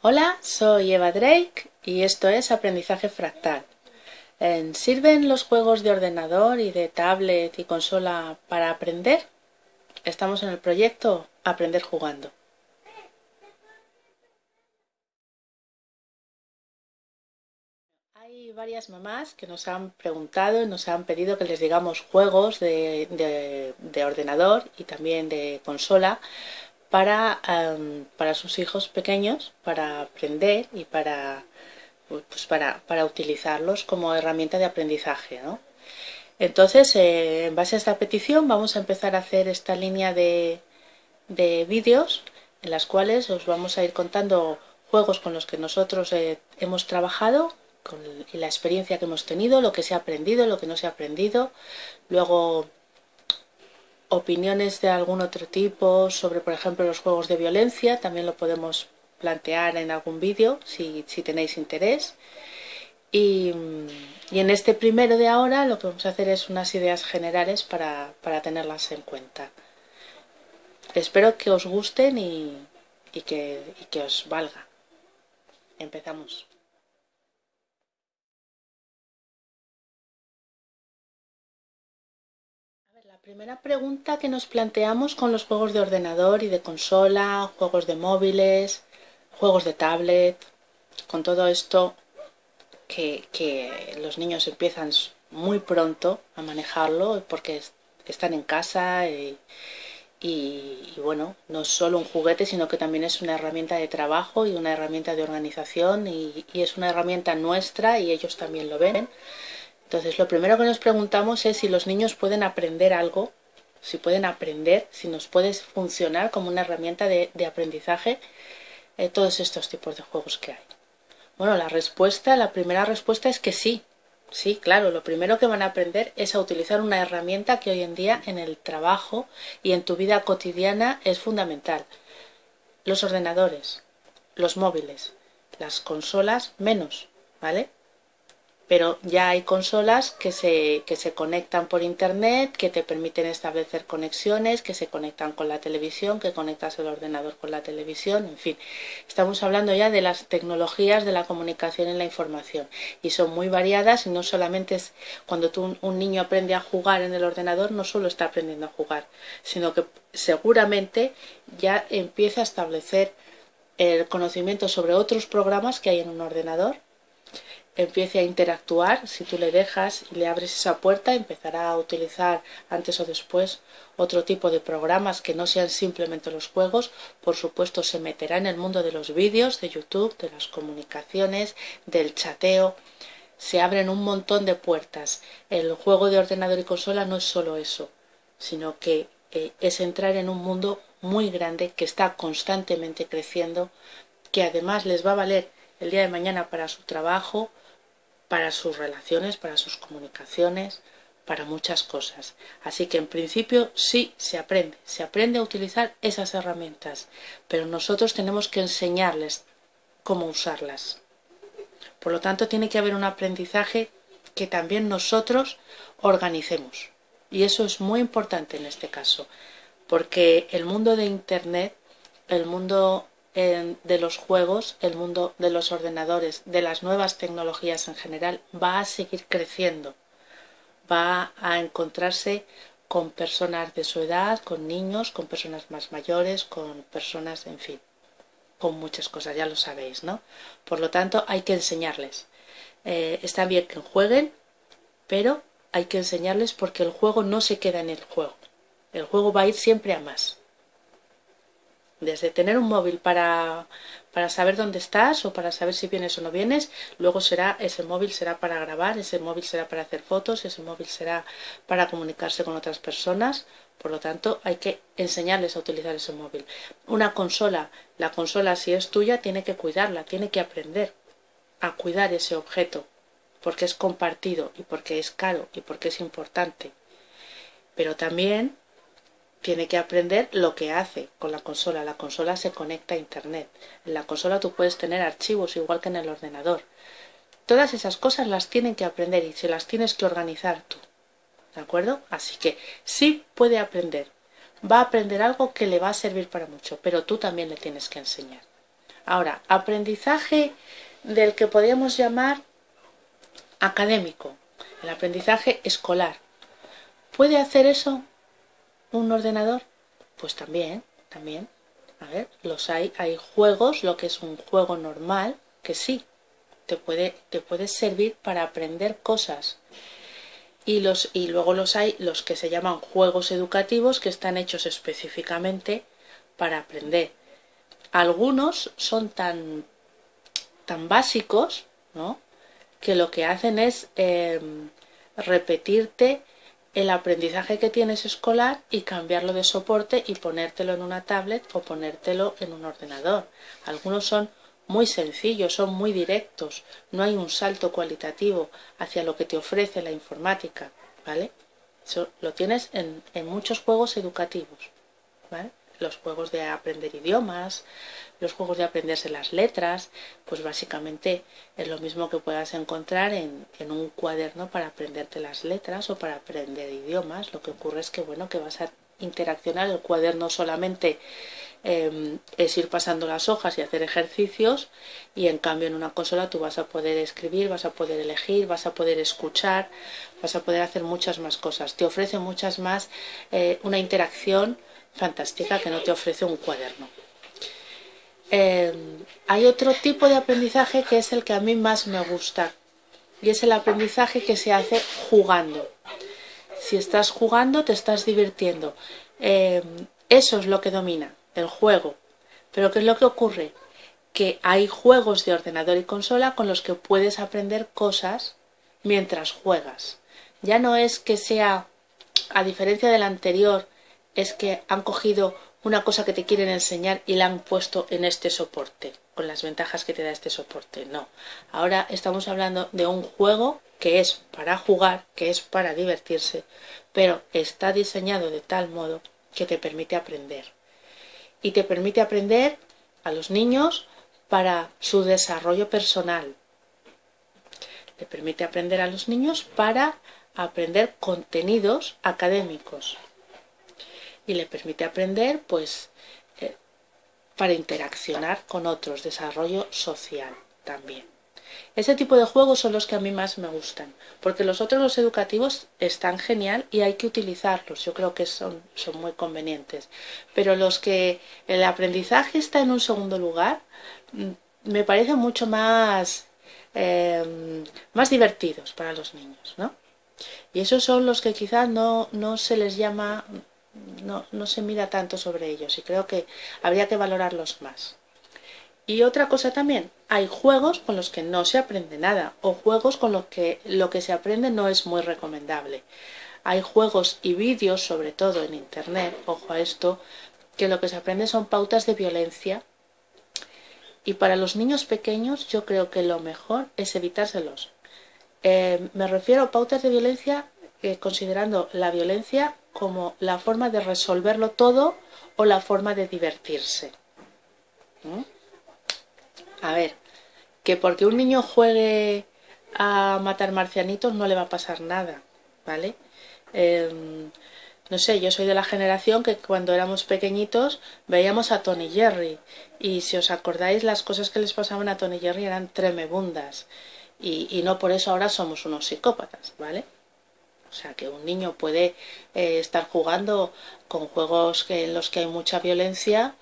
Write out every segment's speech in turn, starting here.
Hola, soy Eva Drake y esto es Aprendizaje Fractal. ¿Sirven los juegos de ordenador y de tablet y consola para aprender? Estamos en el proyecto Aprender Jugando. Hay varias mamás que nos han preguntado y nos han pedido que les digamos juegos de ordenador y también de consola para sus hijos pequeños, para aprender y para utilizarlos como herramienta de aprendizaje, ¿no? Entonces, en base a esta petición, vamos a empezar a hacer esta línea de vídeos en las cuales os vamos a ir contando juegos con los que nosotros hemos trabajado y la experiencia que hemos tenido, lo que se ha aprendido, lo que no se ha aprendido. Luego, opiniones de algún otro tipo sobre, por ejemplo, los juegos de violencia. También lo podemos plantear en algún vídeo si tenéis interés. Y en este primero de ahora lo que vamos a hacer es unas ideas generales para tenerlas en cuenta. Espero que os gusten y que os valga. Empezamos. La primera pregunta que nos planteamos con los juegos de ordenador y de consola, juegos de móviles, juegos de tablet, con todo esto que los niños empiezan muy pronto a manejarlo porque están en casa y bueno, no es solo un juguete, sino que también es una herramienta de trabajo y una herramienta de organización y es una herramienta nuestra y ellos también lo ven. Entonces, lo primero que nos preguntamos es si los niños pueden aprender algo, si pueden aprender, si nos puede funcionar como una herramienta de aprendizaje todos estos tipos de juegos que hay. Bueno, la primera respuesta es que sí. Sí, claro, lo primero que van a aprender es a utilizar una herramienta que hoy en día en el trabajo y en tu vida cotidiana es fundamental. Los ordenadores, los móviles, las consolas menos, ¿vale? Pero ya hay consolas que se conectan por internet, que te permiten establecer conexiones, que se conectan con la televisión, que conectas el ordenador con la televisión, en fin. Estamos hablando ya de las tecnologías de la comunicación y la información y son muy variadas y no solamente es cuando un niño aprende a jugar en el ordenador, no solo está aprendiendo a jugar, sino que seguramente ya empieza a establecer el conocimiento sobre otros programas que hay en un ordenador, empiece a interactuar. Si tú le dejas y le abres esa puerta, empezará a utilizar antes o después otro tipo de programas que no sean simplemente los juegos. Por supuesto, se meterá en el mundo de los vídeos, de YouTube, de las comunicaciones, del chateo. Se abren un montón de puertas. El juego de ordenador y consola no es solo eso, sino que es entrar en un mundo muy grande que está constantemente creciendo, que además les va a valer el día de mañana para su trabajo, para sus relaciones, para sus comunicaciones, para muchas cosas. Así que en principio sí se aprende a utilizar esas herramientas, pero nosotros tenemos que enseñarles cómo usarlas. Por lo tanto, tiene que haber un aprendizaje que también nosotros organicemos. Y eso es muy importante en este caso, porque el mundo de Internet, el mundo de los juegos, el mundo de los ordenadores, de las nuevas tecnologías en general, va a seguir creciendo. Va a encontrarse con personas de su edad, con niños, con personas más mayores, con personas, en fin, con muchas cosas, ya lo sabéis, ¿no? Por lo tanto, hay que enseñarles. Está bien que jueguen, pero hay que enseñarles porque el juego no se queda en el juego. El juego va a ir siempre a más. Desde tener un móvil para saber dónde estás o para saber si vienes o no vienes, luego ese móvil será para grabar, ese móvil será para hacer fotos, ese móvil será para comunicarse con otras personas. Por lo tanto, hay que enseñarles a utilizar ese móvil. Una consola, la consola si es tuya, tiene que cuidarla, tiene que aprender a cuidar ese objeto, porque es compartido y porque es caro y porque es importante. Pero también tiene que aprender lo que hace con la consola. La consola se conecta a internet. En la consola tú puedes tener archivos igual que en el ordenador. Todas esas cosas las tienen que aprender y se las tienes que organizar tú. ¿De acuerdo? Así que sí puede aprender. Va a aprender algo que le va a servir para mucho, pero tú también le tienes que enseñar. Ahora, aprendizaje del que podríamos llamar académico, el aprendizaje escolar. ¿Puede hacer eso un ordenador? Pues también. A ver, hay juegos, lo que es un juego normal, que sí, te puede servir para aprender cosas. Y luego hay los que se llaman juegos educativos, que están hechos específicamente para aprender. Algunos son tan básicos, ¿no?, que lo que hacen es repetirte el aprendizaje que tienes escolar y cambiarlo de soporte y ponértelo en una tablet o ponértelo en un ordenador. Algunos son muy sencillos, son muy directos, no hay un salto cualitativo hacia lo que te ofrece la informática, ¿vale? Eso lo tienes en muchos juegos educativos, ¿vale? Los juegos de aprender idiomas, los juegos de aprenderse las letras, pues básicamente es lo mismo que puedas encontrar en un cuaderno para aprenderte las letras o para aprender idiomas. Lo que ocurre es que, bueno, que vas a interaccionar. El cuaderno solamente es ir pasando las hojas y hacer ejercicios, y en cambio en una consola tú vas a poder escribir, vas a poder elegir, vas a poder escuchar, vas a poder hacer muchas más cosas. Te ofrece muchas más, una interacción fantástica que no te ofrece un cuaderno. Hay otro tipo de aprendizaje que es el que a mí más me gusta, y es el aprendizaje que se hace jugando. Si estás jugando, te estás divirtiendo. Eso es lo que domina, el juego. Pero ¿qué es lo que ocurre? Que hay juegos de ordenador y consola con los que puedes aprender cosas mientras juegas. Ya no es que sea, a diferencia del anterior, es que han cogido una cosa que te quieren enseñar y la han puesto en este soporte, con las ventajas que te da este soporte. No, ahora estamos hablando de un juego que es para jugar, que es para divertirse, pero está diseñado de tal modo que te permite aprender. Y te permite aprender a los niños para su desarrollo personal. Le permite aprender a los niños para aprender contenidos académicos. Y le permite aprender, pues, para interaccionar con otros, desarrollo social también. Ese tipo de juegos son los que a mí más me gustan, porque los otros, los educativos, están genial y hay que utilizarlos. Yo creo que son muy convenientes. Pero los que el aprendizaje está en un segundo lugar, me parecen mucho más divertidos para los niños, ¿no? Y esos son los que quizás no se les llama, no se mira tanto sobre ellos, y creo que habría que valorarlos más. Y otra cosa también, hay juegos con los que no se aprende nada, o juegos con los que lo que se aprende no es muy recomendable. Hay juegos y vídeos, sobre todo en internet, ojo a esto, que lo que se aprende son pautas de violencia, y para los niños pequeños yo creo que lo mejor es evitárselos. Me refiero a pautas de violencia considerando la violencia como la forma de resolverlo todo o la forma de divertirse. A ver, que porque un niño juegue a matar marcianitos no le va a pasar nada, ¿vale? No sé, yo soy de la generación que cuando éramos pequeñitos veíamos a Tom y Jerry, y si os acordáis, las cosas que les pasaban a Tom y Jerry eran tremebundas, y no por eso ahora somos unos psicópatas, ¿vale? O sea, que un niño puede estar jugando con juegos en los que hay mucha violencia,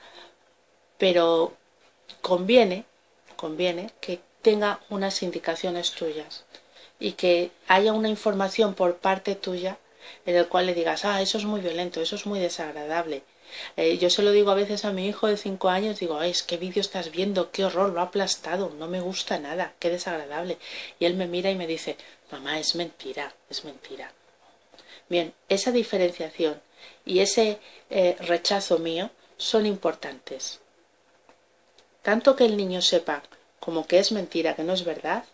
pero conviene que tenga unas indicaciones tuyas y que haya una información por parte tuya en el cual le digas, eso es muy violento, eso es muy desagradable. Yo se lo digo a veces a mi hijo de 5 años, digo, ¿qué vídeo estás viendo? ¡Qué horror! Lo ha aplastado, no me gusta nada, qué desagradable. Y él me mira y me dice, mamá, es mentira, es mentira. Bien, esa diferenciación y ese rechazo mío son importantes. Tanto que el niño sepa como que es mentira, que no es verdad,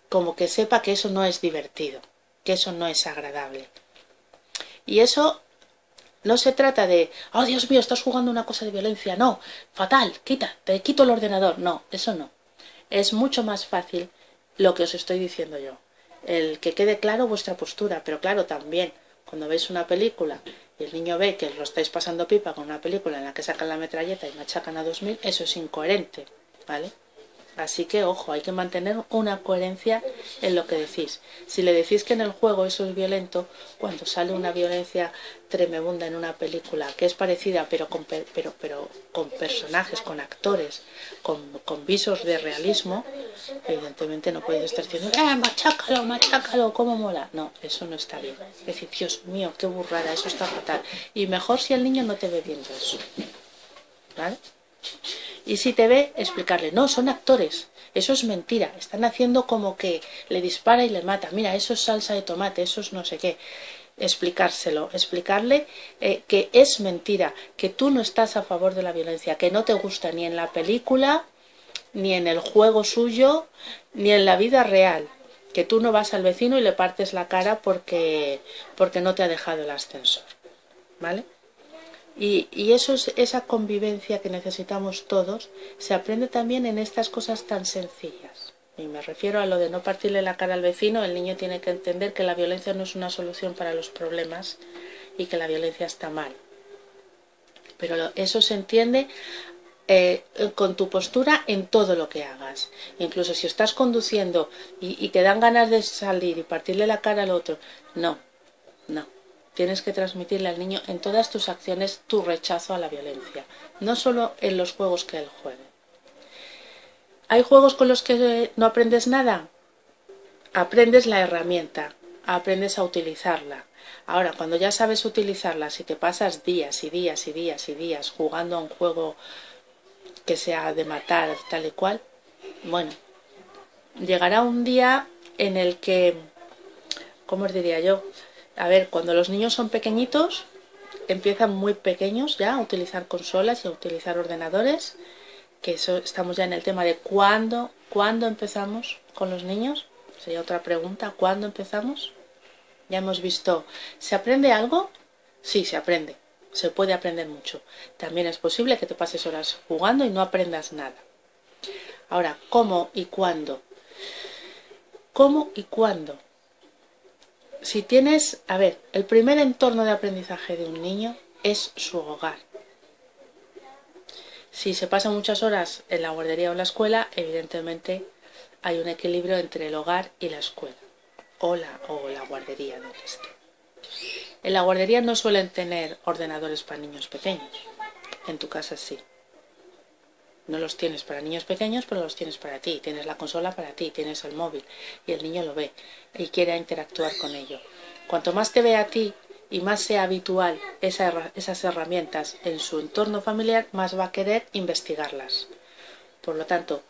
como que sepa que eso no es divertido, que eso no es agradable. Y eso no se trata de, oh Dios mío, estás jugando una cosa de violencia, no, fatal, te quito el ordenador, no, eso no. Es mucho más fácil lo que os estoy diciendo yo, el que quede claro vuestra postura, pero claro, también cuando veis una película y el niño ve que lo estáis pasando pipa con una película en la que sacan la metralleta y machacan a 2000, eso es incoherente, ¿vale? Así que, ojo, hay que mantener una coherencia en lo que decís. Si le decís que en el juego eso es violento, cuando sale una violencia tremenda en una película que es parecida, pero con personajes, con actores, con visos de realismo, evidentemente no podéis estar diciendo machácalo, machácalo, cómo mola. No, eso no está bien. Es decir, Dios mío, qué burrada, eso está fatal. Y mejor si el niño no te ve viendo eso, ¿vale? Y si te ve, explicarle, no, son actores, eso es mentira, están haciendo como que le dispara y le mata, mira, eso es salsa de tomate, eso es no sé qué. Explicárselo, explicarle que es mentira, que tú no estás a favor de la violencia, que no te gusta ni en la película, ni en el juego suyo, ni en la vida real, que tú no vas al vecino y le partes la cara porque no te ha dejado el ascensor, ¿vale? Y eso es, esa convivencia que necesitamos todos se aprende también en estas cosas tan sencillas. Y me refiero a lo de no partirle la cara al vecino. El niño tiene que entender que la violencia no es una solución para los problemas y que la violencia está mal. Pero eso se entiende con tu postura en todo lo que hagas. Incluso si estás conduciendo y te dan ganas de salir y partirle la cara al otro, no. Tienes que transmitirle al niño en todas tus acciones tu rechazo a la violencia, no solo en los juegos que él juegue. ¿Hay juegos con los que no aprendes nada? Aprendes la herramienta, aprendes a utilizarla. Ahora, cuando ya sabes utilizarla, si te pasas días y días y días y días jugando a un juego que sea de matar tal y cual, bueno, llegará un día en el que, ¿cómo os diría yo? A ver, cuando los niños son pequeñitos, empiezan muy pequeños ya a utilizar consolas y a utilizar ordenadores, que eso estamos ya en el tema de cuándo empezamos con los niños. Sería otra pregunta, ¿cuándo empezamos? Ya hemos visto, ¿se aprende algo? Sí, se aprende, se puede aprender mucho. También es posible que te pases horas jugando y no aprendas nada. Ahora, ¿cómo y cuándo? ¿Cómo y cuándo? Si tienes, a ver, el primer entorno de aprendizaje de un niño es su hogar. Si se pasa muchas horas en la guardería o en la escuela, evidentemente hay un equilibrio entre el hogar y la escuela, o la guardería donde esté. En la guardería no suelen tener ordenadores para niños pequeños, en tu casa sí. No los tienes para niños pequeños, pero los tienes para ti. Tienes la consola para ti, tienes el móvil y el niño lo ve y quiere interactuar con ello. Cuanto más te ve a ti y más sea habitual esas herramientas en su entorno familiar, más va a querer investigarlas. Por lo tanto,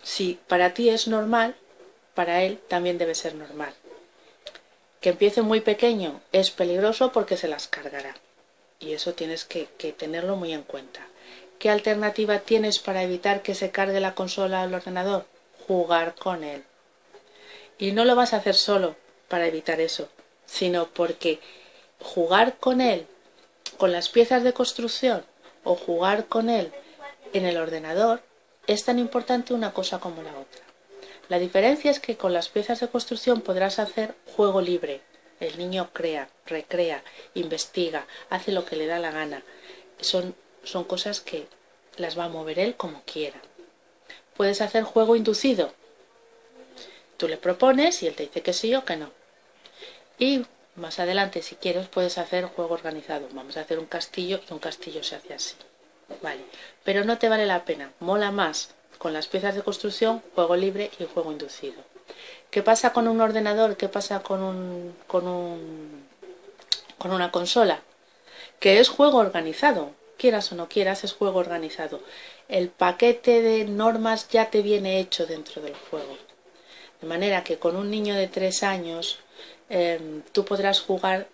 si para ti es normal, para él también debe ser normal. Que empiece muy pequeño es peligroso porque se las cargará. Y eso tienes que tenerlo muy en cuenta. ¿Qué alternativa tienes para evitar que se cargue la consola o el ordenador? Jugar con él. Y no lo vas a hacer solo para evitar eso, sino porque jugar con él, con las piezas de construcción, o jugar con él en el ordenador, es tan importante una cosa como la otra. La diferencia es que con las piezas de construcción podrás hacer juego libre. El niño crea, recrea, investiga, hace lo que le da la gana. Son cosas que las va a mover él como quiera. Puedes hacer juego inducido. Tú le propones y él te dice que sí o que no. Y más adelante, si quieres, puedes hacer juego organizado. Vamos a hacer un castillo y un castillo se hace así. Vale. Pero no te vale la pena. Mola más con las piezas de construcción, juego libre y juego inducido. ¿Qué pasa con un ordenador? ¿Qué pasa con una consola? Que es juego organizado. Quieras o no quieras, es juego organizado. El paquete de normas ya te viene hecho dentro del juego. De manera que con un niño de 3 años tú podrás jugar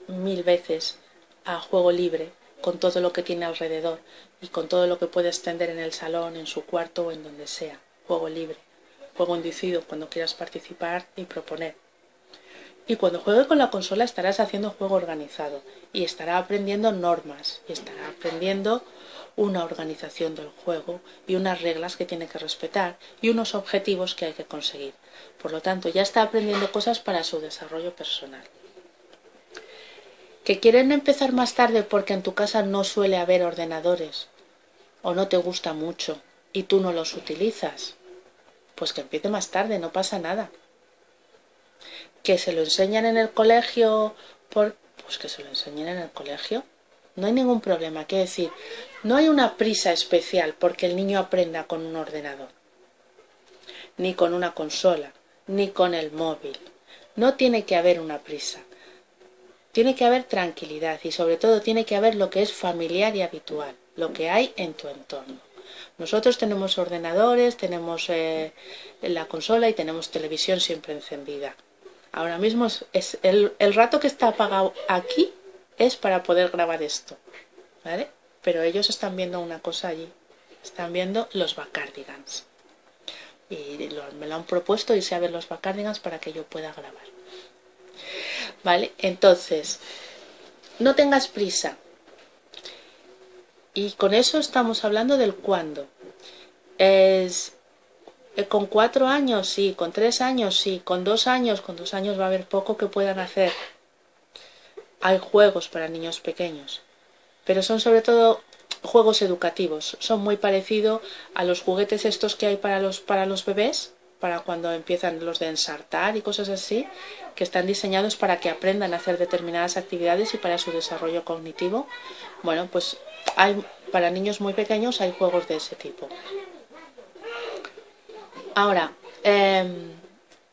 1000 veces a juego libre con todo lo que tiene alrededor y con todo lo que puede extender en el salón, en su cuarto o en donde sea. Juego libre, juego inducido cuando quieras participar y proponer. Y cuando juegue con la consola estarás haciendo juego organizado y estará aprendiendo normas y estará aprendiendo una organización del juego y unas reglas que tiene que respetar y unos objetivos que hay que conseguir. Por lo tanto, ya está aprendiendo cosas para su desarrollo personal. ¿Que quieren empezar más tarde porque en tu casa no suele haber ordenadores o no te gusta mucho y tú no los utilizas? Pues que empiece más tarde, no pasa nada. ¿Que se lo enseñan en el colegio? Pues que se lo enseñen en el colegio. No hay ningún problema, quiero decir, no hay una prisa especial porque el niño aprenda con un ordenador, ni con una consola, ni con el móvil. No tiene que haber una prisa. Tiene que haber tranquilidad y sobre todo tiene que haber lo que es familiar y habitual, lo que hay en tu entorno. Nosotros tenemos ordenadores, tenemos la consola y tenemos televisión siempre encendida. Ahora mismo es el rato que está apagado aquí es para poder grabar esto, ¿vale? Pero ellos están viendo una cosa allí, están viendo los Backardigans. Y me lo han propuesto irse a ver los Backardigans para que yo pueda grabar. ¿Vale? Entonces, no tengas prisa. Y con eso estamos hablando del cuándo. Con 4 años sí, con 3 años sí, con 2 años va a haber poco que puedan hacer. Hay juegos para niños pequeños, pero son sobre todo juegos educativos. Son muy parecidos a los juguetes estos que hay para los bebés, para cuando empiezan los de ensartar y cosas así, que están diseñados para que aprendan a hacer determinadas actividades y para su desarrollo cognitivo. Bueno, pues para niños muy pequeños hay juegos de ese tipo. Ahora,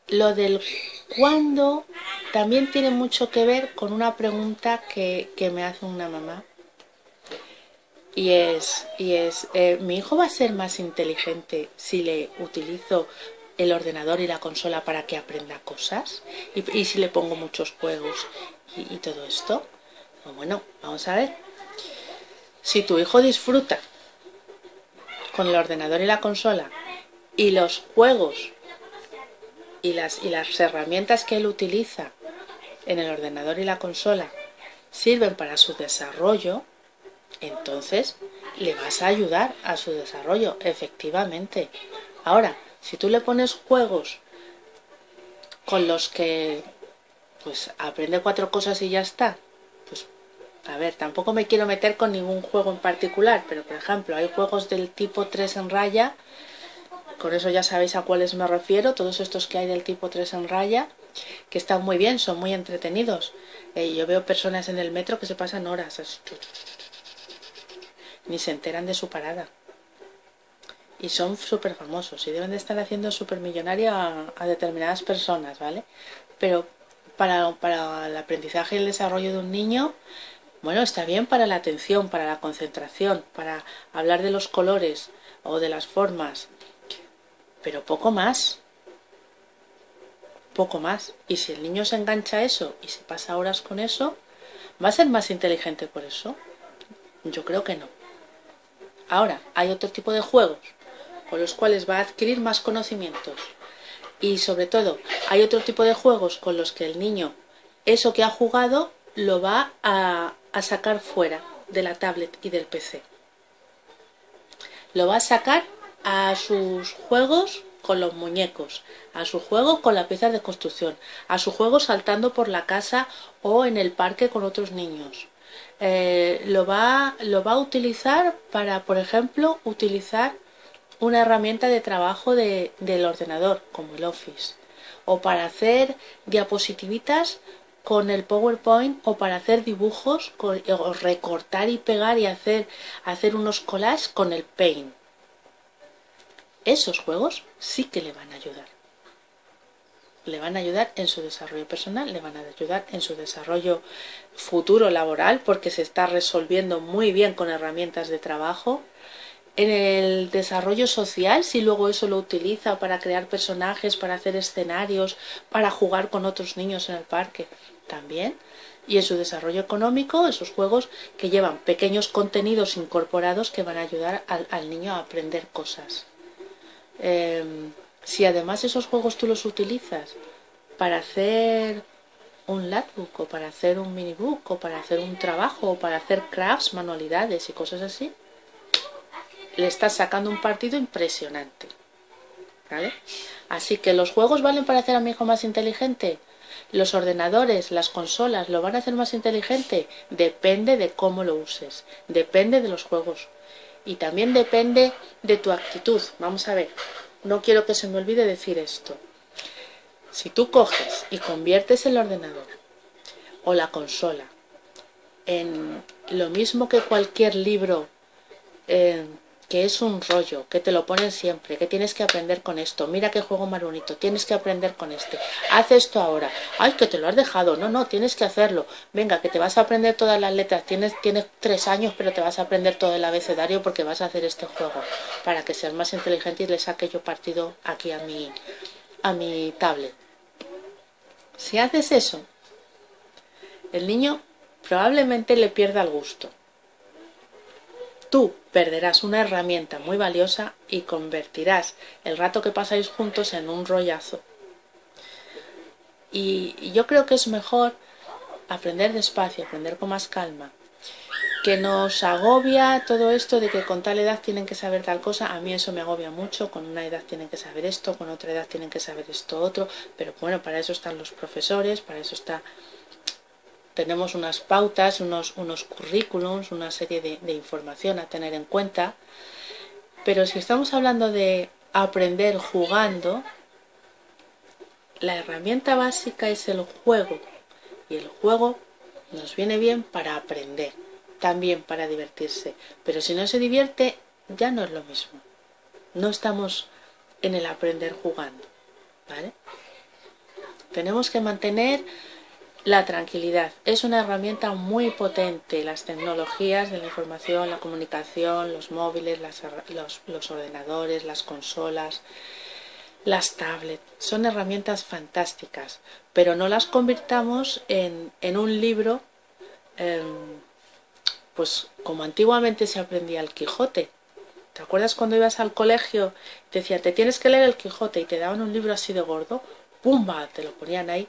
lo del cuándo también tiene mucho que ver con una pregunta que me hace una mamá. Y es ¿mi hijo va a ser más inteligente si le utilizo el ordenador y la consola para que aprenda cosas? ¿Y si le pongo muchos juegos y todo esto? Pues bueno, vamos a ver. Si tu hijo disfruta con el ordenador y la consola y los juegos y las herramientas que él utiliza en el ordenador y la consola sirven para su desarrollo, entonces le vas a ayudar a su desarrollo, efectivamente. Ahora, si tú le pones juegos con los que pues aprende 4 cosas y ya está, pues a ver, tampoco me quiero meter con ningún juego en particular, pero por ejemplo hay juegos del tipo 3 en raya, con eso ya sabéis a cuáles me refiero, todos estos que hay del tipo 3 en raya, que están muy bien, son muy entretenidos. Yo veo personas en el metro que se pasan horas, ni se enteran de su parada. Y son súper famosos y deben de estar haciendo súper millonaria a determinadas personas, ¿vale? Pero para el aprendizaje y el desarrollo de un niño, bueno, está bien para la atención, para la concentración, para hablar de los colores o de las formas, pero poco más. Poco más. Y si el niño se engancha a eso y se pasa horas con eso, ¿va a ser más inteligente por eso? Yo creo que no. Ahora, hay otro tipo de juegos con los cuales va a adquirir más conocimientos. Y sobre todo, hay otro tipo de juegos con los que el niño, eso que ha jugado, lo va a sacar fuera de la tablet y del PC. Lo va a sacar a sus juegos con los muñecos, a su juego con las piezas de construcción, a su juego saltando por la casa o en el parque con otros niños. Lo va a utilizar para, por ejemplo, utilizar una herramienta de trabajo del ordenador, como el Office, o para hacer diapositivitas con el PowerPoint, o para hacer dibujos, o recortar y pegar y hacer unos collages con el Paint. Esos juegos sí que le van a ayudar. Le van a ayudar en su desarrollo personal, le van a ayudar en su desarrollo futuro laboral, porque se está resolviendo muy bien con herramientas de trabajo. En el desarrollo social, si luego eso lo utiliza para crear personajes, para hacer escenarios, para jugar con otros niños en el parque, también. Y en su desarrollo económico, esos juegos que llevan pequeños contenidos incorporados que van a ayudar al niño a aprender cosas. Si además esos juegos tú los utilizas para hacer un latbook o para hacer un minibook o para hacer un trabajo o para hacer crafts, manualidades y cosas así, le estás sacando un partido impresionante, ¿vale? Así que los juegos valen para hacer a mi hijo más inteligente. ¿Los ordenadores, las consolas, lo van a hacer más inteligente? Depende de cómo lo uses, depende de los juegos y también depende de tu actitud. Vamos a ver, no quiero que se me olvide decir esto. Si tú coges y conviertes el ordenador o la consola en lo mismo que cualquier libro, que es un rollo, que te lo ponen siempre, que tienes que aprender con esto, mira qué juego más bonito, tienes que aprender con este, haz esto ahora, ay, que te lo has dejado, no, tienes que hacerlo, venga, que te vas a aprender todas las letras, tienes 3 años, pero te vas a aprender todo el abecedario porque vas a hacer este juego, para que seas más inteligente y le saque yo partido aquí a mi tablet. Si haces eso, el niño probablemente le pierda el gusto. Tú perderás una herramienta muy valiosa y convertirás el rato que pasáis juntos en un rollazo. Y yo creo que es mejor aprender despacio, aprender con más calma. Que nos agobia todo esto de que con tal edad tienen que saber tal cosa. A mí eso me agobia mucho. Con una edad tienen que saber esto, con otra edad tienen que saber esto otro. Pero bueno, para eso están los profesores, para eso tenemos unas pautas, unos currículums, una serie de información a tener en cuenta. Pero si estamos hablando de aprender jugando, la herramienta básica es el juego. Y el juego nos viene bien para aprender, también para divertirse. Pero si no se divierte, ya no es lo mismo. No estamos en el aprender jugando, ¿vale? Tenemos que mantener la tranquilidad. Es una herramienta muy potente. Las tecnologías de la información, la comunicación, los móviles, los ordenadores, las consolas, las tablets, son herramientas fantásticas, pero no las convirtamos en un libro, pues como antiguamente se aprendía el Quijote. ¿Te acuerdas cuando ibas al colegio? Te decía, te tienes que leer el Quijote y te daban un libro así de gordo, ¡pumba!, te lo ponían ahí,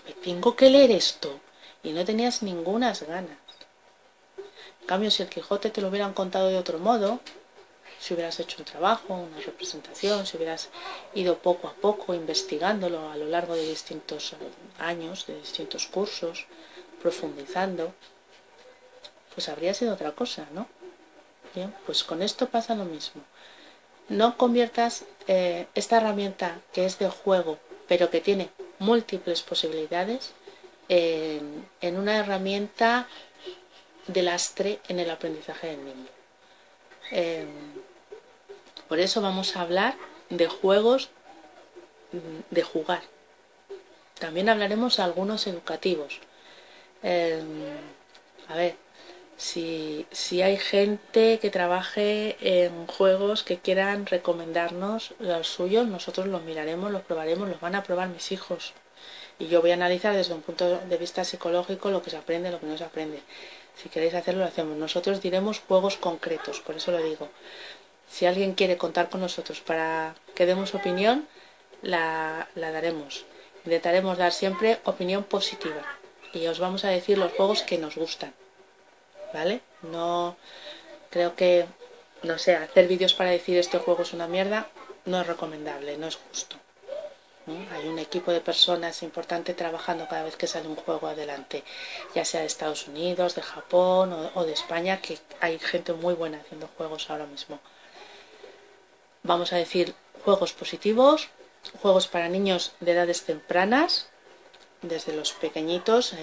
me tengo que leer esto, y no tenías ningunas ganas. En cambio, si el Quijote te lo hubieran contado de otro modo, si hubieras hecho un trabajo, una representación, si hubieras ido poco a poco investigándolo a lo largo de distintos años, de distintos cursos, profundizando, pues habría sido otra cosa, ¿no? Bien, pues con esto pasa lo mismo. No conviertas esta herramienta que es de juego, pero que tiene múltiples posibilidades, en una herramienta de lastre en el aprendizaje del niño. Por eso vamos a hablar de juegos de jugar. También hablaremos de algunos educativos. A ver, si hay gente que trabaje en juegos que quieran recomendarnos los suyos, nosotros los miraremos, los probaremos, los van a probar mis hijos. Y yo voy a analizar desde un punto de vista psicológico lo que se aprende, lo que no se aprende. Si queréis hacerlo, lo hacemos. Nosotros diremos juegos concretos, por eso lo digo. Si alguien quiere contar con nosotros para que demos opinión, la daremos. Intentaremos dar siempre opinión positiva y os vamos a decir los juegos que nos gustan, ¿vale? No creo que, no sé, hacer vídeos para decir este juego es una mierda no es recomendable, no es justo. Hay un equipo de personas importante trabajando cada vez que sale un juego adelante, ya sea de Estados Unidos, de Japón o de España, que hay gente muy buena haciendo juegos ahora mismo. Vamos a decir juegos positivos, juegos para niños de edades tempranas, desde los pequeñitos,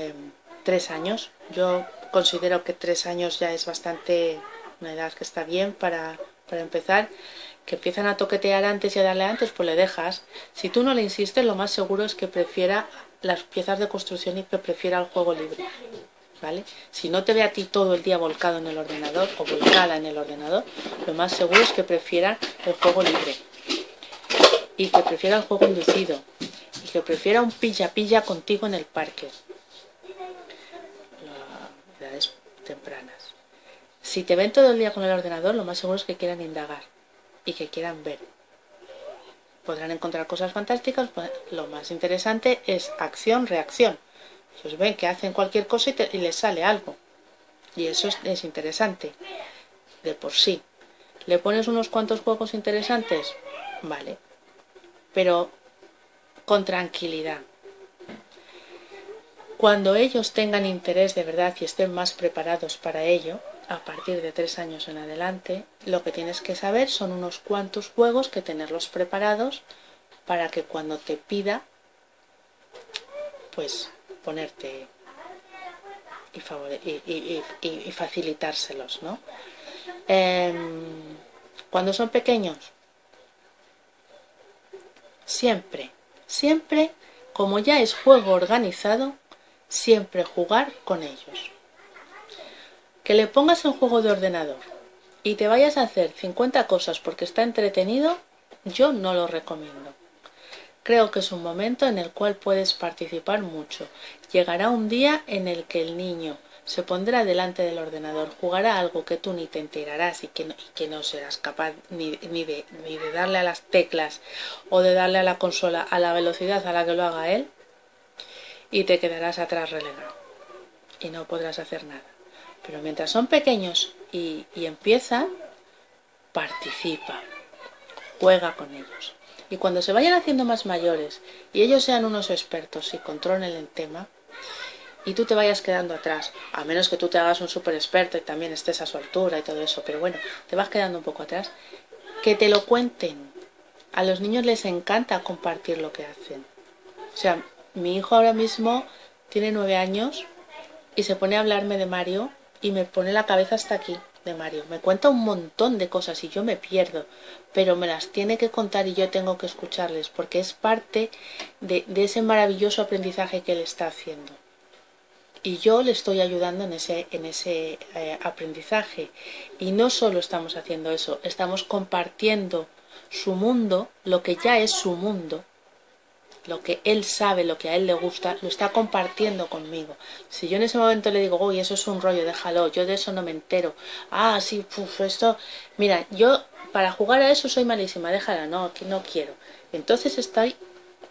3 años. Yo considero que 3 años ya es bastante, una edad que está bien para empezar. Que empiezan a toquetear antes y a darle antes, pues le dejas. Si tú no le insistes, lo más seguro es que prefiera las piezas de construcción y que prefiera el juego libre, ¿vale? Si no te ve a ti todo el día volcado en el ordenador o volcada en el ordenador, lo más seguro es que prefiera el juego libre y que prefiera el juego inducido y que prefiera un pilla-pilla contigo en el parque. Las edades tempranas. Si te ven todo el día con el ordenador, lo más seguro es que quieran indagar y que quieran ver. Podrán encontrar cosas fantásticas, pues lo más interesante es acción-reacción. Ellos ven que hacen cualquier cosa y les sale algo. Y eso es interesante, de por sí. ¿Le pones unos cuantos juegos interesantes? Vale. Pero con tranquilidad. Cuando ellos tengan interés de verdad y estén más preparados para ello, a partir de 3 años en adelante, lo que tienes que saber son unos cuantos juegos que tenerlos preparados para que cuando te pida, pues ponerte y facilitárselos, ¿no? Cuando son pequeños, siempre, como ya es juego organizado, siempre jugar con ellos. Que le pongas el juego de ordenador y te vayas a hacer 50 cosas porque está entretenido, yo no lo recomiendo. Creo que es un momento en el cual puedes participar mucho. Llegará un día en el que el niño se pondrá delante del ordenador, jugará algo que tú ni te enterarás y que no serás capaz ni de darle a las teclas o de darle a la consola a la velocidad a la que lo haga él, y te quedarás atrás relegado y no podrás hacer nada. Pero mientras son pequeños y empiezan, participa, juega con ellos. Y cuando se vayan haciendo más mayores y ellos sean unos expertos y controlen el tema, y tú te vayas quedando atrás, a menos que tú te hagas un súper experto y también estés a su altura y todo eso, pero bueno, te vas quedando un poco atrás, que te lo cuenten. A los niños les encanta compartir lo que hacen. O sea, mi hijo ahora mismo tiene 9 años y se pone a hablarme de Mario y me pone la cabeza hasta aquí de Mario. Me cuenta un montón de cosas y yo me pierdo, pero me las tiene que contar y yo tengo que escucharles porque es parte de ese maravilloso aprendizaje que él está haciendo. Y yo le estoy ayudando en ese aprendizaje. Y no solo estamos haciendo eso, estamos compartiendo su mundo, lo que ya es su mundo, lo que él sabe, lo que a él le gusta, lo está compartiendo conmigo. Si yo en ese momento le digo, uy, eso es un rollo, déjalo, yo de eso no me entero. Ah, sí, esto... Mira, yo para jugar a eso soy malísima, déjala, no, que no quiero. Entonces estoy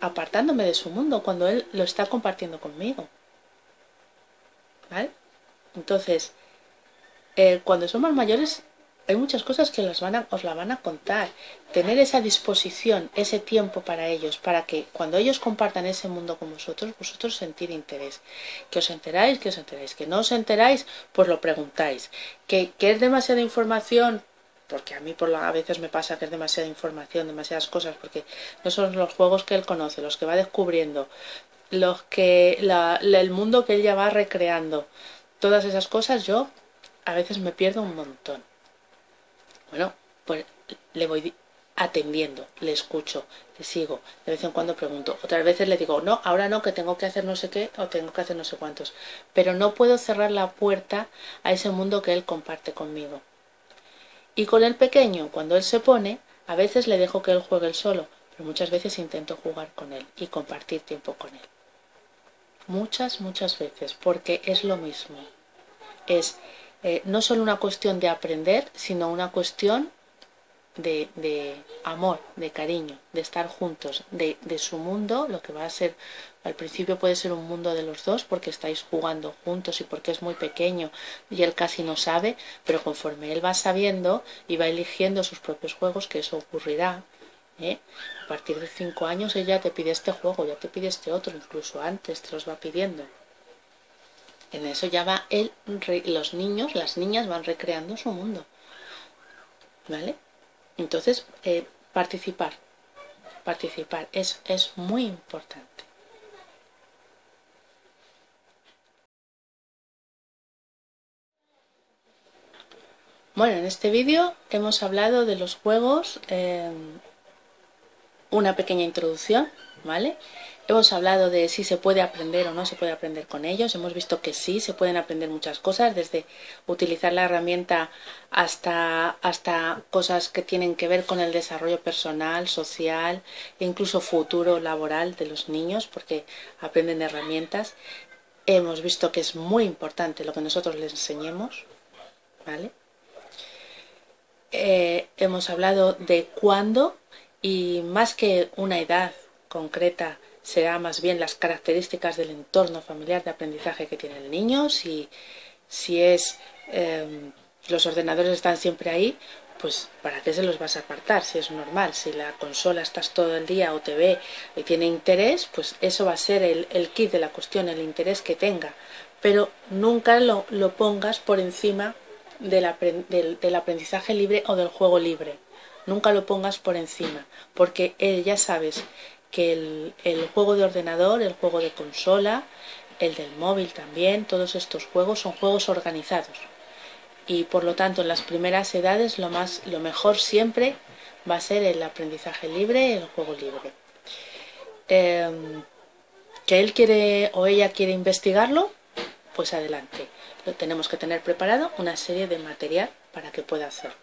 apartándome de su mundo cuando él lo está compartiendo conmigo. ¿Vale? Entonces, cuando somos mayores hay muchas cosas que os la van a contar. Tener esa disposición, ese tiempo para ellos, para que cuando ellos compartan ese mundo con vosotros sentir interés. Que os enteráis, que no os enteráis, pues lo preguntáis. Que es demasiada información, porque a mí a veces me pasa que es demasiada información, demasiadas cosas, porque no son los juegos que él conoce, los que va descubriendo, el mundo que él ya va recreando, todas esas cosas, yo a veces me pierdo un montón. Bueno, pues le voy atendiendo, le escucho, le sigo, de vez en cuando pregunto, otras veces le digo, no, ahora no, que tengo que hacer no sé qué o tengo que hacer no sé cuántos, pero no puedo cerrar la puerta a ese mundo que él comparte conmigo. Y con el pequeño, cuando él se pone, a veces le dejo que él juegue él solo, pero muchas veces intento jugar con él y compartir tiempo con él. Muchas veces, porque es lo mismo. Es no solo una cuestión de aprender, sino una cuestión de amor, de cariño, de estar juntos, de su mundo, lo que va a ser, al principio puede ser un mundo de los dos porque estáis jugando juntos y porque es muy pequeño y él casi no sabe, pero conforme él va sabiendo y va eligiendo sus propios juegos, que eso ocurrirá, a partir de 5 años ella te pide este juego, ya te pide este otro, incluso antes te los va pidiendo. En eso ya va los niños, las niñas van recreando su mundo. ¿Vale? Entonces, participar es muy importante. Bueno, en este vídeo hemos hablado de los juegos, una pequeña introducción, ¿vale? Hemos hablado de si se puede aprender o no se puede aprender con ellos. Hemos visto que sí, se pueden aprender muchas cosas, desde utilizar la herramienta hasta cosas que tienen que ver con el desarrollo personal, social e incluso futuro laboral de los niños, porque aprenden herramientas. Hemos visto que es muy importante lo que nosotros les enseñemos, ¿vale? Hemos hablado de cuándo, y más que una edad concreta, será más bien las características del entorno familiar de aprendizaje que tiene el niño. Si los ordenadores están siempre ahí, pues ¿para qué se los vas a apartar? Si es normal, si la consola estás todo el día o te ve y tiene interés, pues eso va a ser el kit de la cuestión, el interés que tenga. Pero nunca lo pongas por encima del aprendizaje libre o del juego libre. Nunca lo pongas por encima, porque ya sabes que el juego de ordenador, el juego de consola, el del móvil también, todos estos juegos son juegos organizados. Y por lo tanto en las primeras edades lo mejor siempre va a ser el aprendizaje libre, el juego libre. Que él quiere o ella quiere investigarlo, pues adelante. Lo tenemos que tener preparado una serie de material para que pueda hacerlo.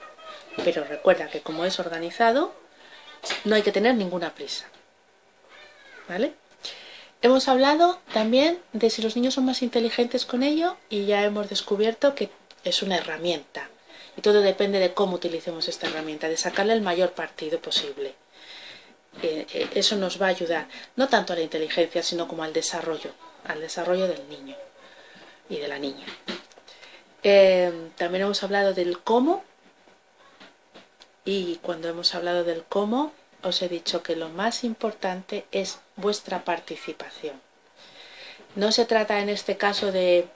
Pero recuerda que como es organizado, no hay que tener ninguna prisa. ¿Vale? Hemos hablado también de si los niños son más inteligentes con ello y ya hemos descubierto que es una herramienta. Y todo depende de cómo utilicemos esta herramienta, de sacarle el mayor partido posible. Eso nos va a ayudar, no tanto a la inteligencia, sino como al desarrollo del niño y de la niña. También hemos hablado del cómo, y cuando hemos hablado del cómo, os he dicho que lo más importante es vuestra participación. No se trata en este caso de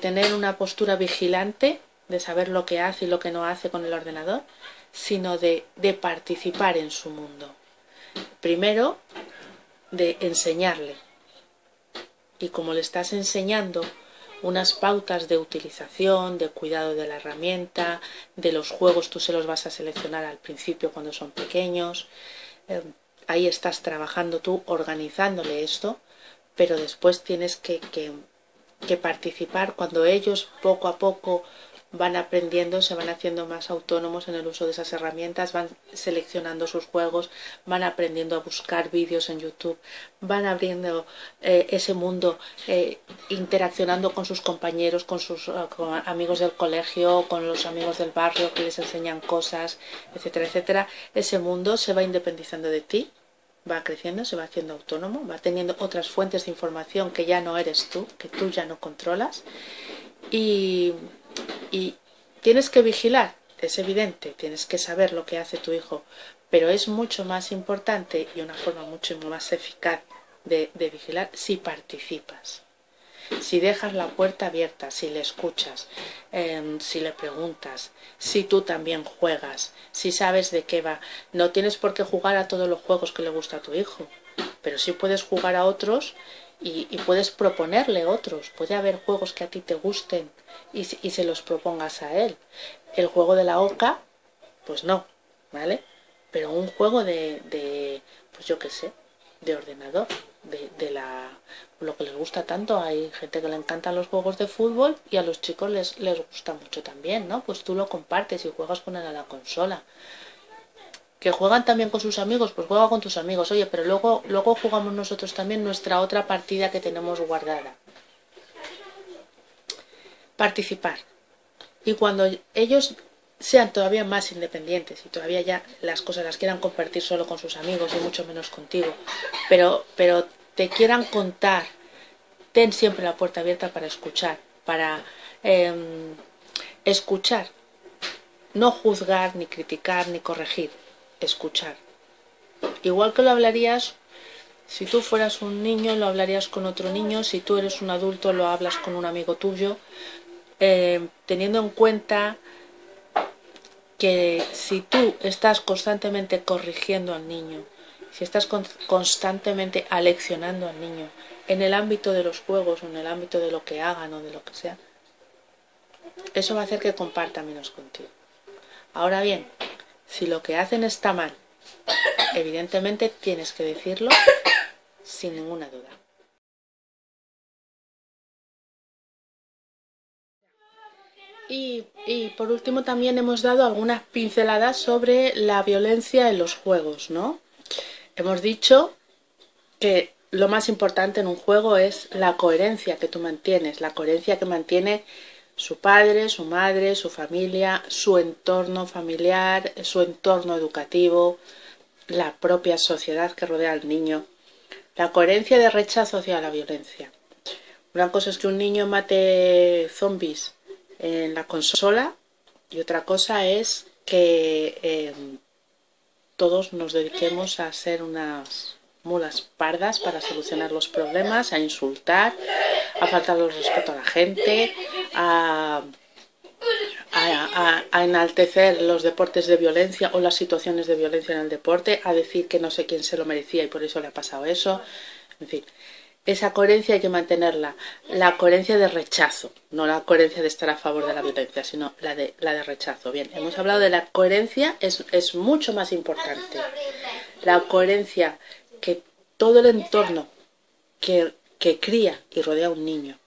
tener una postura vigilante, de saber lo que hace y lo que no hace con el ordenador, sino de participar en su mundo. Primero, de enseñarle. Y como le estás enseñando unas pautas de utilización, de cuidado de la herramienta, de los juegos, tú se los vas a seleccionar al principio cuando son pequeños. Ahí estás trabajando tú, organizándole esto, pero después tienes que participar cuando ellos poco a poco van aprendiendo, se van haciendo más autónomos en el uso de esas herramientas, van seleccionando sus juegos, van aprendiendo a buscar vídeos en YouTube, van abriendo ese mundo, interaccionando con sus compañeros, con sus amigos del colegio, con los amigos del barrio que les enseñan cosas, etcétera, etcétera. Ese mundo se va independizando de ti, va creciendo, se va haciendo autónomo, va teniendo otras fuentes de información que ya no eres tú, que tú ya no controlas, y tienes que vigilar, es evidente, tienes que saber lo que hace tu hijo, pero es mucho más importante y una forma mucho más eficaz de vigilar si participas. Si dejas la puerta abierta, si le escuchas, si le preguntas, si tú también juegas, si sabes de qué va. No tienes por qué jugar a todos los juegos que le gusta a tu hijo, pero sí puedes jugar a otros y puedes proponerle otros. Puede haber juegos que a ti te gusten y se los propongas a él. El juego de la oca, pues no, ¿vale? Pero un juego pues yo qué sé, de ordenador, lo que les gusta tanto. Hay gente que le encantan los juegos de fútbol y a los chicos les gusta mucho también, ¿no? Pues tú lo compartes y juegas con él a la consola. Que juegan también con sus amigos, pues juega con tus amigos. Oye, pero luego jugamos nosotros también nuestra otra partida que tenemos guardada. Participar. Y cuando ellos sean todavía más independientes y todavía ya las cosas las quieran compartir solo con sus amigos y mucho menos contigo, pero te quieran contar, ten siempre la puerta abierta para escuchar, escuchar, no juzgar, ni criticar, ni corregir, escuchar. Igual que lo hablarías, si tú fueras un niño, lo hablarías con otro niño, si tú eres un adulto, lo hablas con un amigo tuyo, teniendo en cuenta que si tú estás constantemente corrigiendo al niño, si estás constantemente aleccionando al niño en el ámbito de los juegos o en el ámbito de lo que hagan o de lo que sea, eso va a hacer que comparta menos contigo. Ahora bien, si lo que hacen está mal, evidentemente tienes que decirlo sin ninguna duda. Y por último también hemos dado algunas pinceladas sobre la violencia en los juegos, ¿no? Hemos dicho que lo más importante en un juego es la coherencia que tú mantienes, la coherencia que mantiene su padre, su madre, su familia, su entorno familiar, su entorno educativo, la propia sociedad que rodea al niño. La coherencia de rechazo hacia la violencia. Una cosa es que un niño mate zombies en la consola y otra cosa es que todos nos dediquemos a ser unas mulas pardas para solucionar los problemas, a insultar, a faltar el respeto a la gente, a enaltecer los deportes de violencia o las situaciones de violencia en el deporte, a decir que no sé quién se lo merecía y por eso le ha pasado eso. En fin, esa coherencia hay que mantenerla. La coherencia de rechazo, no la coherencia de estar a favor de la violencia, sino la de rechazo. Bien, hemos hablado de la coherencia, es mucho más importante. La coherencia que todo el entorno que cría y rodea a un niño.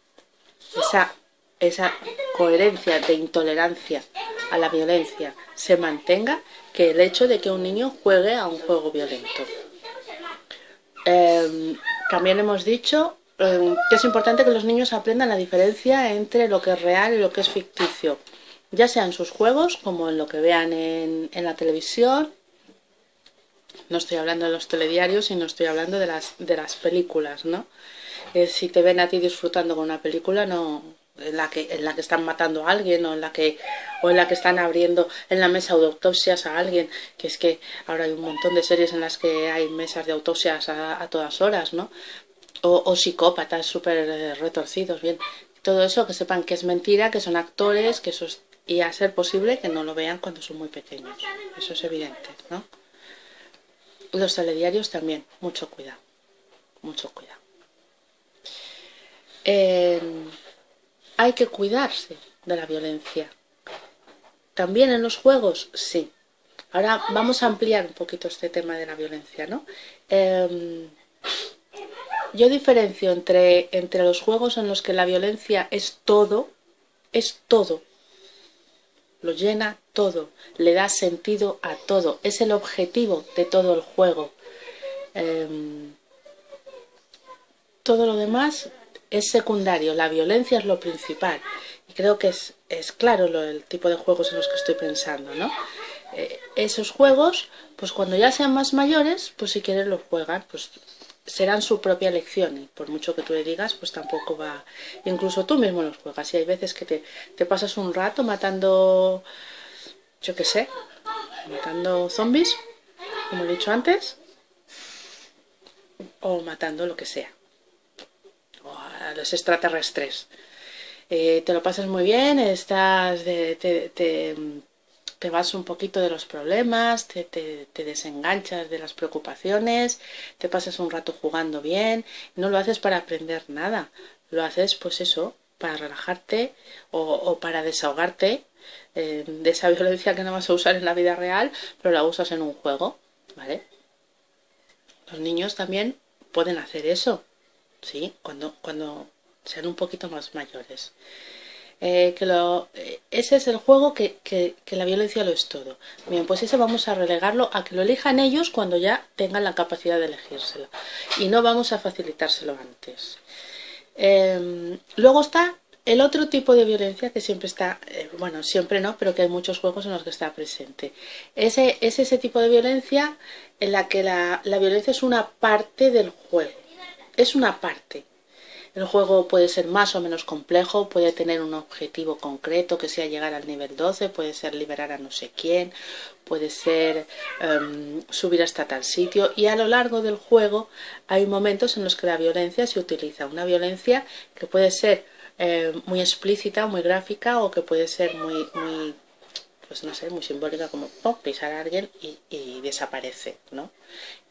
Esa coherencia de intolerancia a la violencia se mantenga, que el hecho de que un niño juegue a un juego violento. También hemos dicho que es importante que los niños aprendan la diferencia entre lo que es real y lo que es ficticio, ya sea en sus juegos como en lo que vean en la televisión. No estoy hablando de los telediarios, sino estoy hablando de las películas, ¿no? Si te ven a ti disfrutando con una película, no, en la que están matando a alguien o en la que están abriendo en la mesa de autopsias a alguien, que es que ahora hay un montón de series en las que hay mesas de autopsias a todas horas, ¿no? O psicópatas súper retorcidos, bien, todo eso que sepan que es mentira, que son actores, que eso es, y a ser posible que no lo vean cuando son muy pequeños, eso es evidente, ¿no? Los telediarios también, mucho cuidado, mucho cuidado. Hay que cuidarse de la violencia. También en los juegos, sí. Ahora vamos a ampliar un poquito este tema de la violencia, ¿no? Yo diferencio entre los juegos en los que la violencia es todo, lo llena todo, le da sentido a todo, es el objetivo de todo el juego. Todo lo demás es secundario, la violencia es lo principal. Y creo que es claro el tipo de juegos en los que estoy pensando, ¿no? Esos juegos, pues cuando ya sean más mayores, pues si quieren los juegan, pues serán su propia elección y por mucho que tú le digas, pues tampoco va... Incluso tú mismo los juegas y hay veces que te pasas un rato matando, yo qué sé, matando zombies, como he dicho antes, o matando lo que sea, o a los extraterrestres. Te lo pasas muy bien, te vas un poquito de los problemas, te desenganchas de las preocupaciones, te pasas un rato jugando bien, no lo haces para aprender nada, lo haces pues eso, para relajarte o para desahogarte de esa violencia que no vas a usar en la vida real, pero la usas en un juego, ¿vale? Los niños también pueden hacer eso, ¿sí? Cuando sean un poquito más mayores. Ese es el juego que la violencia lo es todo. Bien, pues ese vamos a relegarlo a que lo elijan ellos cuando ya tengan la capacidad de elegírselo. Y no vamos a facilitárselo antes. Luego está el otro tipo de violencia que siempre está, bueno, siempre no, pero que hay muchos juegos en los que está presente. Es ese tipo de violencia en la que la violencia es una parte del juego. Es una parte. El juego puede ser más o menos complejo, puede tener un objetivo concreto que sea llegar al nivel 12, puede ser liberar a no sé quién, puede ser subir hasta tal sitio, y a lo largo del juego hay momentos en los que la violencia se utiliza. Una violencia que puede ser muy explícita, muy gráfica, o que puede ser muy pues no sé, muy simbólica, como pisar a alguien y desaparece, ¿no?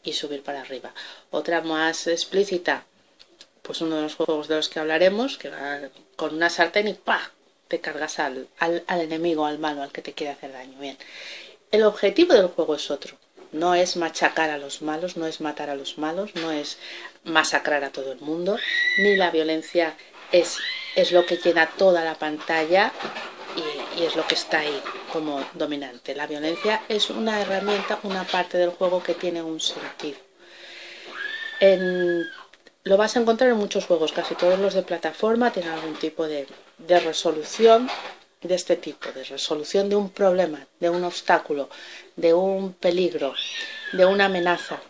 Y subir para arriba. Otra más explícita, pues uno de los juegos de los que hablaremos, que va con una sartén y ¡pah! Te cargas al enemigo, al malo, al que te quiere hacer daño. Bien, el objetivo del juego es otro. No es machacar a los malos, no es matar a los malos, no es masacrar a todo el mundo, ni la violencia es lo que llena toda la pantalla y es lo que está ahí como dominante. La violencia es una herramienta, una parte del juego que tiene un sentido. Lo vas a encontrar en muchos juegos, casi todos los de plataforma tienen algún tipo de resolución de este tipo, de resolución de un problema, de un obstáculo, de un peligro, de una amenaza.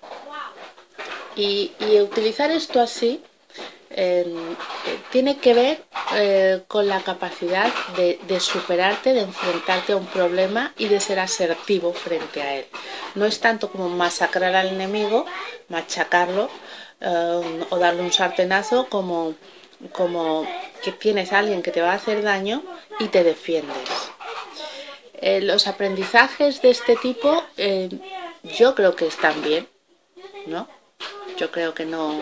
Y utilizar esto así tiene que ver con la capacidad de superarte, de enfrentarte a un problema y de ser asertivo frente a él. No es tanto como masacrar al enemigo, machacarlo o darle un sartenazo como que tienes a alguien que te va a hacer daño y te defiendes. Los aprendizajes de este tipo yo creo que están bien, ¿no? Yo creo que no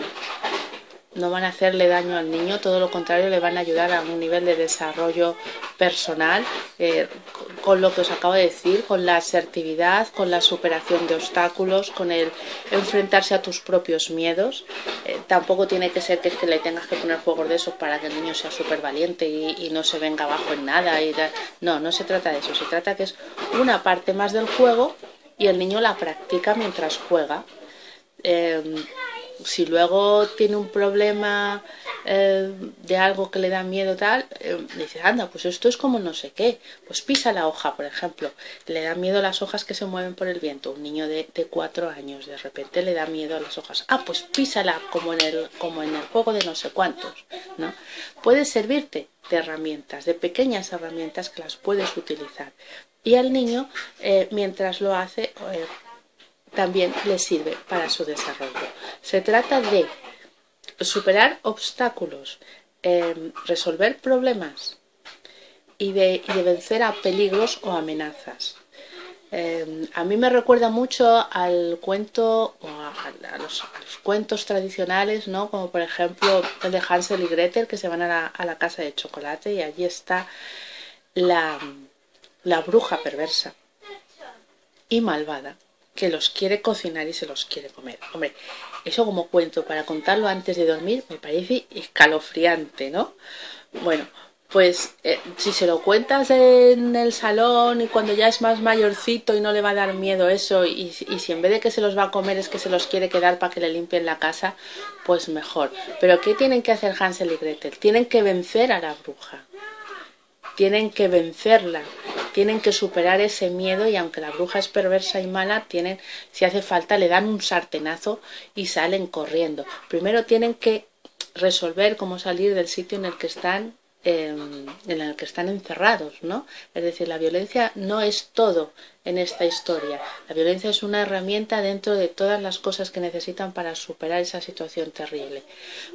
van a hacerle daño al niño, todo lo contrario, le van a ayudar a un nivel de desarrollo personal, con lo que os acabo de decir, con la asertividad, con la superación de obstáculos, con el enfrentarse a tus propios miedos. Tampoco tiene que ser que le tengas que poner juegos de esos para que el niño sea súper valiente y no se venga abajo en nada. No se trata de eso, se trata que es una parte más del juego y el niño la practica mientras juega. Si luego tiene un problema de algo que le da miedo tal, dices, anda, pues esto es como no sé qué, pues pisa la hoja, por ejemplo, le da miedo las hojas que se mueven por el viento, un niño de 4 años de repente le da miedo a las hojas, pues písala como en el juego de no sé cuántos, ¿no? Puedes servirte de herramientas, de pequeñas herramientas que las puedes utilizar y al niño mientras lo hace también le sirve para su desarrollo. Se trata de superar obstáculos, resolver problemas y de vencer a peligros o amenazas. A mí me recuerda mucho al cuento o a los cuentos tradicionales, ¿no? Como por ejemplo el de Hansel y Gretel, que se van a la casa de chocolate y allí está la bruja perversa y malvada que los quiere cocinar y se los quiere comer. Hombre, eso como cuento para contarlo antes de dormir me parece escalofriante, ¿no? Bueno, pues si se lo cuentas en el salón y cuando ya es más mayorcito y no le va a dar miedo eso y si en vez de que se los va a comer es que se los quiere quedar para que le limpien la casa, pues mejor. Pero ¿qué tienen que hacer Hansel y Gretel? Tienen que vencer a la bruja. Tienen que vencerla, tienen que superar ese miedo y aunque la bruja es perversa y mala, si hace falta, le dan un sartenazo y salen corriendo. Primero tienen que resolver cómo salir del sitio en el que están encerrados, ¿no? Es decir, la violencia no es todo en esta historia. La violencia es una herramienta dentro de todas las cosas que necesitan para superar esa situación terrible.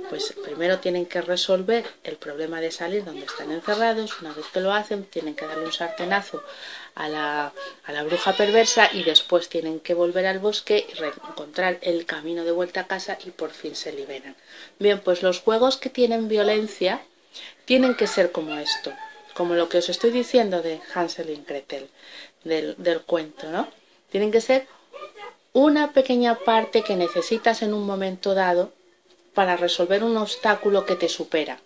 Pues primero tienen que resolver el problema de salir donde están encerrados. Una vez que lo hacen, tienen que darle un sartenazo a la bruja perversa y después tienen que volver al bosque y reencontrar el camino de vuelta a casa y por fin se liberan. Bien, pues los juegos que tienen violencia tienen que ser como esto, como lo que os estoy diciendo de Hansel y Gretel, del cuento, ¿no? Tienen que ser una pequeña parte que necesitas en un momento dado para resolver un obstáculo que te supera.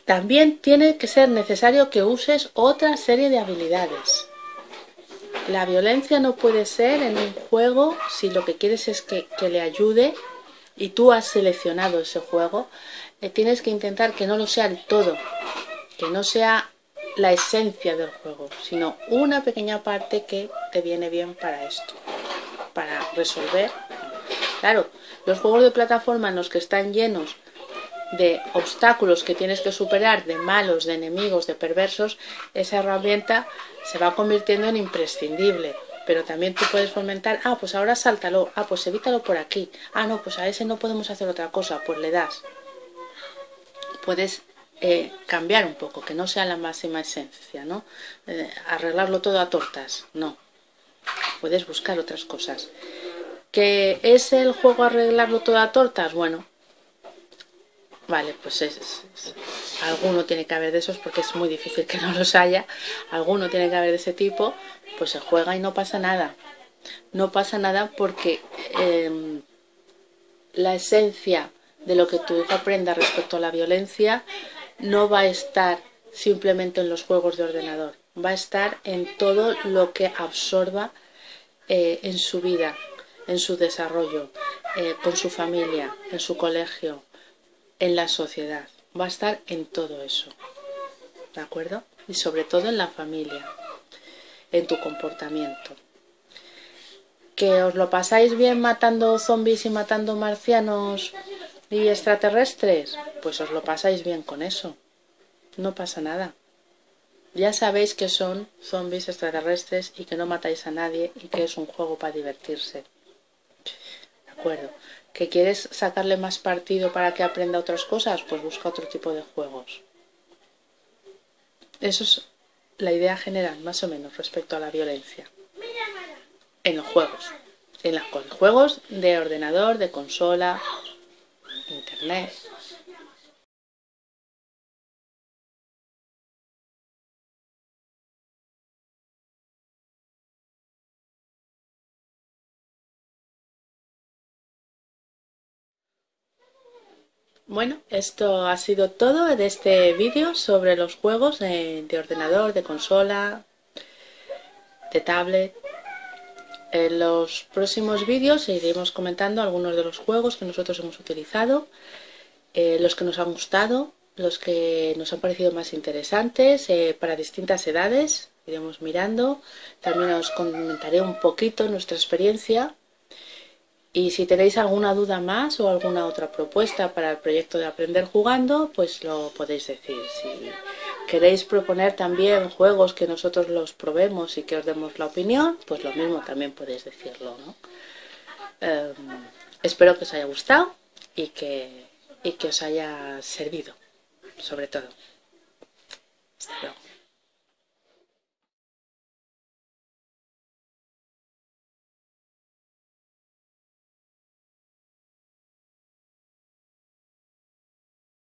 También tiene que ser necesario que uses otra serie de habilidades. La violencia no puede ser en un juego si lo que quieres es que le ayude y tú has seleccionado ese juego. Tienes que intentar que no lo sea el todo, que no sea la esencia del juego, sino una pequeña parte que te viene bien para esto, para resolver. Claro, los juegos de plataforma en los que están llenos de obstáculos que tienes que superar, de malos, de enemigos, de perversos, esa herramienta se va convirtiendo en imprescindible. Pero también tú puedes fomentar, pues ahora sáltalo, pues evítalo por aquí, no, pues a ese no podemos hacer otra cosa, pues le das. Puedes cambiar un poco, que no sea la máxima esencia, ¿no? Arreglarlo todo a tortas, no. Puedes buscar otras cosas. ¿Que es el juego arreglarlo todo a tortas? Bueno, vale, pues alguno tiene que haber de esos porque es muy difícil que no los haya. Alguno tiene que haber de ese tipo, pues se juega y no pasa nada. No pasa nada porque la esencia de lo que tu hijo aprenda respecto a la violencia no va a estar simplemente en los juegos de ordenador, va a estar en todo lo que absorba en su vida, en su desarrollo, con su familia, en su colegio, en la sociedad. Va a estar en todo eso, ¿de acuerdo? Y sobre todo en la familia, en tu comportamiento. ¿Que os lo pasáis bien matando zombies y matando marcianos ¿Y extraterrestres? Pues os lo pasáis bien con eso. No pasa nada. Ya sabéis que son zombies extraterrestres y que no matáis a nadie y que es un juego para divertirse. ¿De acuerdo? ¿Que quieres sacarle más partido para que aprenda otras cosas? Pues busca otro tipo de juegos. Eso es la idea general, más o menos, respecto a la violencia. En los juegos. En los juegos de ordenador, de consola, internet. Bueno, esto ha sido todo de este vídeo sobre los juegos de ordenador, de consola, de tablet. En los próximos vídeos iremos comentando algunos de los juegos que nosotros hemos utilizado, los que nos han gustado, los que nos han parecido más interesantes para distintas edades. Iremos mirando. También os comentaré un poquito nuestra experiencia. Y si tenéis alguna duda más o alguna otra propuesta para el proyecto de Aprender Jugando, pues lo podéis decir. Si queréis proponer también juegos que nosotros los probemos y que os demos la opinión, pues lo mismo también podéis decirlo, ¿no? Espero que os haya gustado y que os haya servido, sobre todo. Hasta luego.